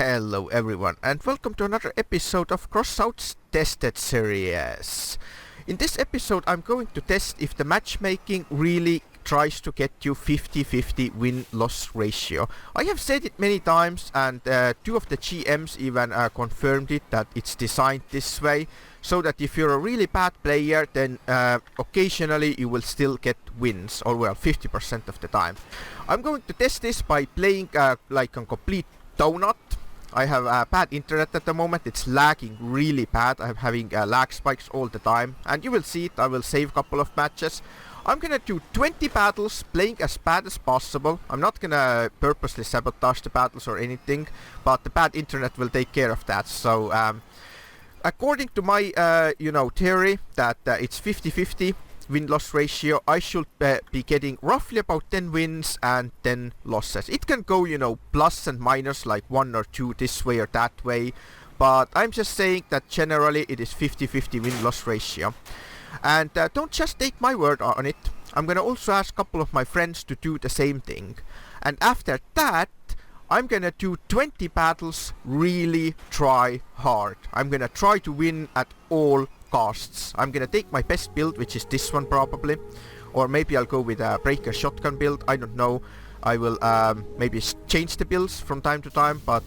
Hello everyone and welcome to another episode of Crossout Tested Series. In this episode I'm going to test if the matchmaking really tries to get you 50-50 win-loss ratio. I have said it many times and two of the GMs even confirmed it that it's designed this way so that if you're a really bad player then occasionally you will still get wins, or well 50% of the time. I'm going to test this by playing like a complete donut. I have bad internet at the moment, it's lagging really bad. I'm having lag spikes all the time and you will see it. I will save a couple of matches. I'm gonna do 20 battles playing as bad as possible. I'm not gonna purposely sabotage the battles or anything, but the bad internet will take care of that. So according to my theory that it's 50-50 win-loss ratio, I should be getting roughly about 10 wins and 10 losses. It can go, plus and minus, like 1 or 2 this way or that way, but I'm just saying that generally it is 50-50 win-loss ratio. And don't just take my word on it. I'm gonna also ask a couple of my friends to do the same thing. And after that, I'm gonna do 20 battles, really try hard. I'm gonna try to win at all costs. I'm gonna take my best build, which is this one probably. Or maybe I'll go with a breaker shotgun build, I don't know. I will maybe change the builds from time to time, but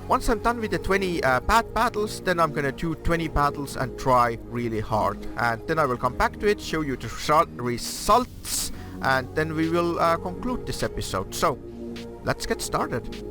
once I'm done with the 20 bad battles, then I'm gonna do 20 battles and try really hard. And then I will come back to it, show you the results, and then we will conclude this episode. So, let's get started.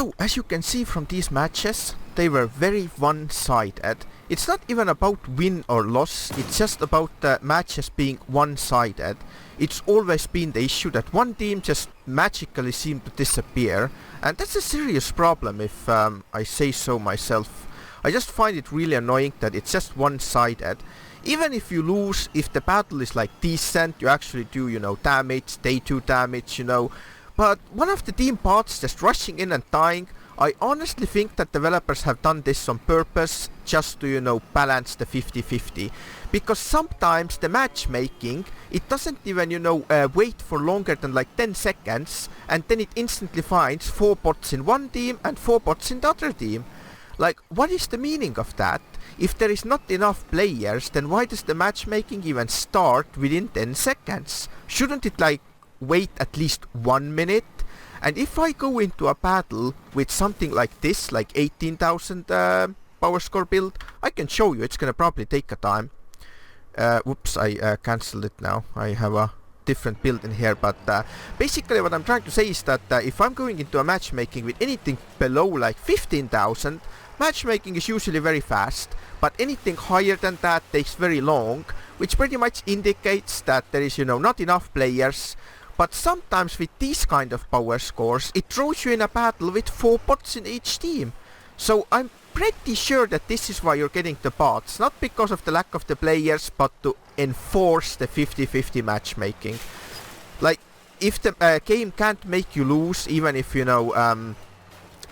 So, as you can see from these matches, they were very one-sided. It's not even about win or loss, it's just about the matches being one-sided. It's always been the issue that one team just magically seemed to disappear, and that's a serious problem if I say so myself. I just find it really annoying that it's just one-sided. Even if you lose, if the battle is like decent, you actually do, you know, damage, they do damage, you know. But one of the team bots just rushing in and dying, I honestly think that developers have done this on purpose just to, you know, balance the 50-50. Because sometimes the matchmaking, it doesn't even, you know, wait for longer than like 10 seconds, and then it instantly finds 4 bots in one team and 4 bots in the other team. Like, what is the meaning of that? If there is not enough players, then why does the matchmaking even start within 10 seconds? Shouldn't it like wait at least 1 minute? And if I go into a battle with something like this, like 18,000 power score build, I can show you, it's gonna probably take a time. Whoops, I cancelled it now. I have a different build in here, but basically what I'm trying to say is that if I'm going into a matchmaking with anything below like 15,000, matchmaking is usually very fast, but anything higher than that takes very long, which pretty much indicates that there is, you know, not enough players. But sometimes with these kind of power scores, it throws you in a battle with 4 bots in each team. So I'm pretty sure that this is why you're getting the bots, not because of the lack of the players, but to enforce the 50-50 matchmaking. Like, if the game can't make you lose, even if, you know,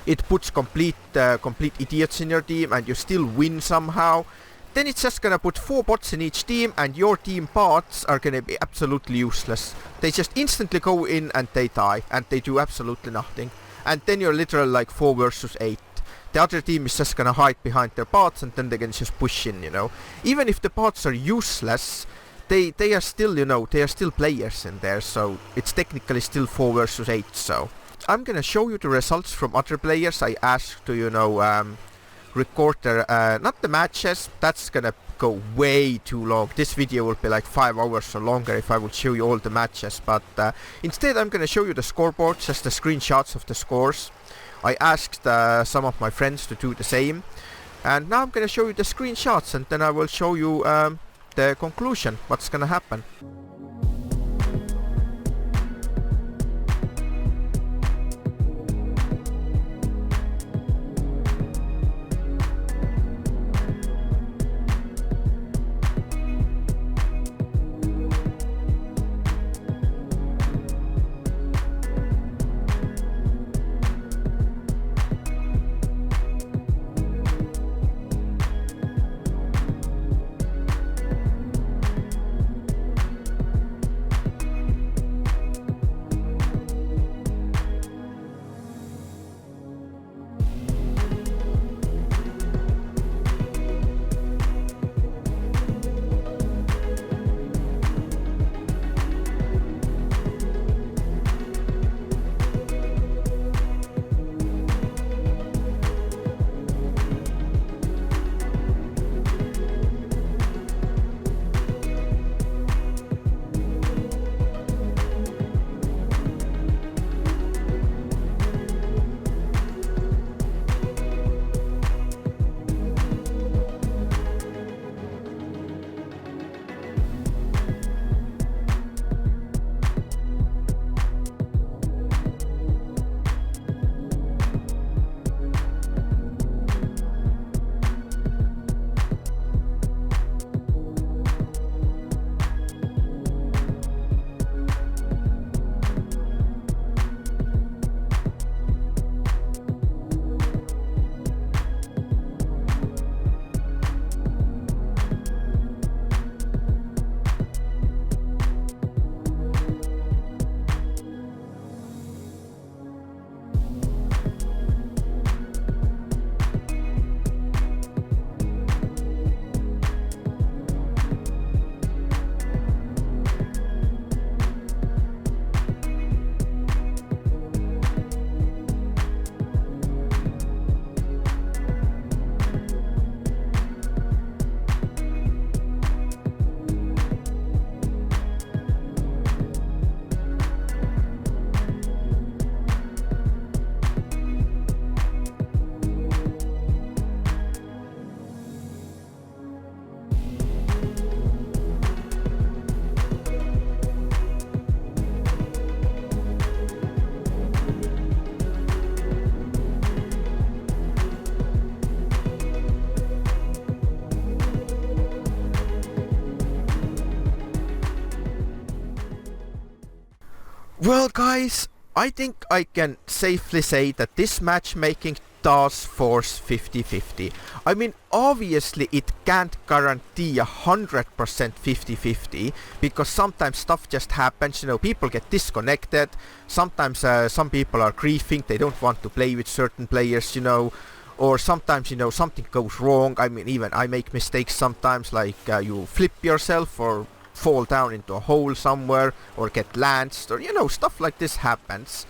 it puts complete idiots in your team and you still win somehow, then it's just gonna put 4 bots in each team, and your team bots are gonna be absolutely useless. They just instantly go in and they die, and they do absolutely nothing. And then you're literally like 4 versus 8. The other team is just gonna hide behind their bots, and then they can just push in, you know. Even if the bots are useless, they are still, you know, they are still players in there, so it's technically still 4 versus 8, so. I'm gonna show you the results from other players. I asked to, you know, record their, not the matches, that's gonna go way too long. This video will be like 5 hours or longer if I would show you all the matches, but instead I'm gonna show you the scoreboard, just the screenshots of the scores. I asked some of my friends to do the same, and now I'm gonna show you the screenshots, and then I will show you the conclusion, what's gonna happen. Well guys, I think I can safely say that this matchmaking does force 50-50. I mean, obviously it can't guarantee 100% 50-50 because sometimes stuff just happens, you know, people get disconnected, sometimes some people are griefing, they don't want to play with certain players, you know, or sometimes, you know, something goes wrong. I mean, even I make mistakes sometimes, like you flip yourself or fall down into a hole somewhere or get lanced, or, you know, stuff like this happens.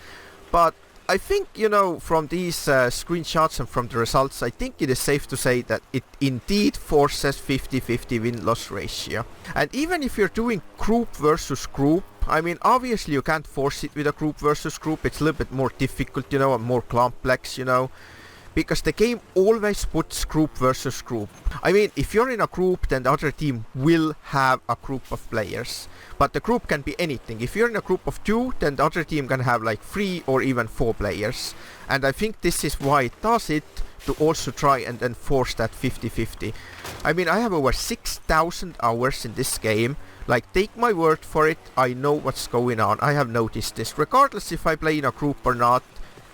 But I think, you know, from these screenshots and from the results, I think it is safe to say that it indeed forces 50-50 win-loss ratio. And even if you're doing group versus group, I mean, obviously you can't force it with a group versus group. It's a little bit more difficult, you know, and more complex, you know, because the game always puts group versus group. I mean, if you're in a group, then the other team will have a group of players. But the group can be anything. If you're in a group of 2, then the other team can have like 3 or even 4 players. And I think this is why it does it, to also try and enforce that 50-50. I mean, I have over 6,000 hours in this game. Like, take my word for it, I know what's going on. I have noticed this. Regardless if I play in a group or not,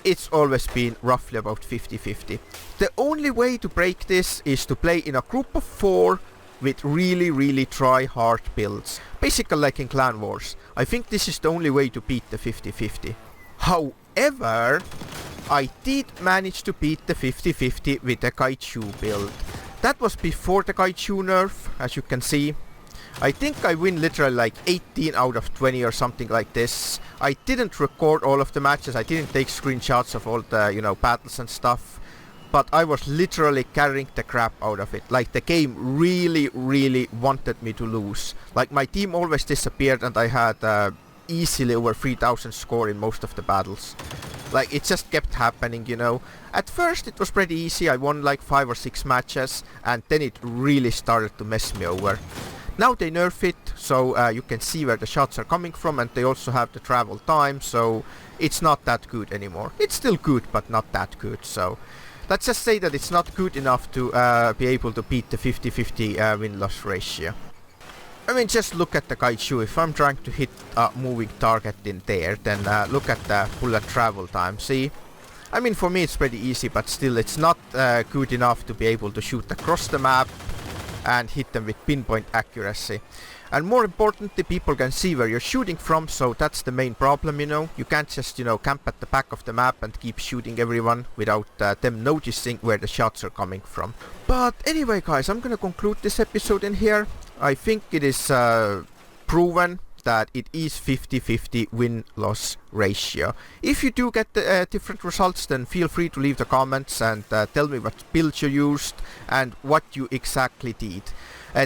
it's always been roughly about 50-50. The only way to break this is to play in a group of 4 with really try hard builds. Basically like in Clan Wars. I think this is the only way to beat the 50-50. However, I did manage to beat the 50-50 with the Kaiju build. That was before the Kaiju nerf, as you can see. I think I win literally like 18 out of 20 or something like this. I didn't record all of the matches, I didn't take screenshots of all the, you know, battles and stuff. But I was literally carrying the crap out of it. Like, the game really wanted me to lose. Like, my team always disappeared and I had easily over 3,000 score in most of the battles. Like, it just kept happening, you know. At first it was pretty easy, I won like 5 or 6 matches, and then it really started to mess me over. Now they nerf it, so you can see where the shots are coming from, and they also have the travel time, so it's not that good anymore. It's still good, but not that good, so let's just say that it's not good enough to be able to beat the 50-50 win-loss ratio. I mean, just look at the Kaiju. If I'm trying to hit a moving target in there, then look at the bullet travel time. See? I mean, for me it's pretty easy, but still it's not good enough to be able to shoot across the map and hit them with pinpoint accuracy. And more importantly, people can see where you're shooting from, so that's the main problem, you know. You can't just, you know, camp at the back of the map and keep shooting everyone without them noticing where the shots are coming from. But anyway guys, I'm gonna conclude this episode in here. I think it is proven that it is 50-50 win-loss ratio. If you do get the different results, then feel free to leave the comments and tell me what build you used and what you exactly did.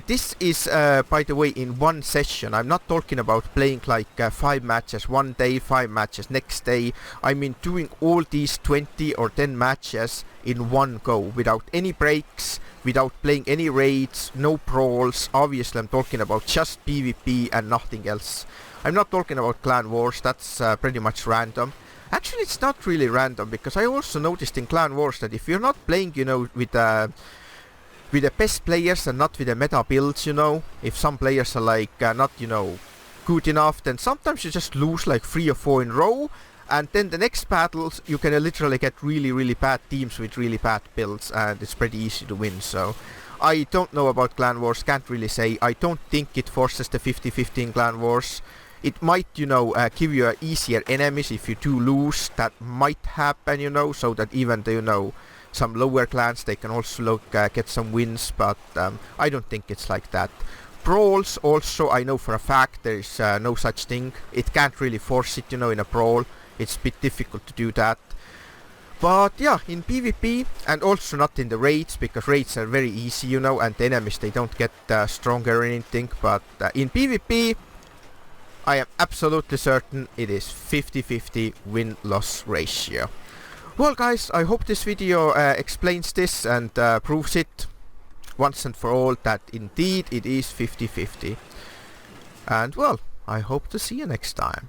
This is, by the way, in one session. I'm not talking about playing like 5 matches one day, 5 matches next day. I mean doing all these 20 or 10 matches in one go, without any breaks, without playing any raids, no brawls. Obviously I'm talking about just PvP and nothing else. I'm not talking about Clan Wars, that's pretty much random. Actually it's not really random, because I also noticed in Clan Wars that if you're not playing, you know, with the best players and not with the meta builds, you know, if some players are like not, you know, good enough, then sometimes you just lose like 3 or 4 in a row, and then the next battles you can literally get really bad teams with really bad builds, and it's pretty easy to win. So I don't know about Clan Wars, can't really say. I don't think it forces the 50-50 in Clan Wars. It might, you know, give you easier enemies if you do lose. That might happen, you know, so that even the, you know, some lower clans, they can also get some wins, but I don't think it's like that. Brawls also, I know for a fact there is no such thing. It can't really force it, you know, in a brawl. It's a bit difficult to do that. But yeah, in PvP, and also not in the raids, because raids are very easy, you know, and the enemies, they don't get stronger or anything. But in PvP, I am absolutely certain it is 50-50 win-loss ratio. Well guys, I hope this video explains this and proves it once and for all that indeed it is 50-50. And well, I hope to see you next time.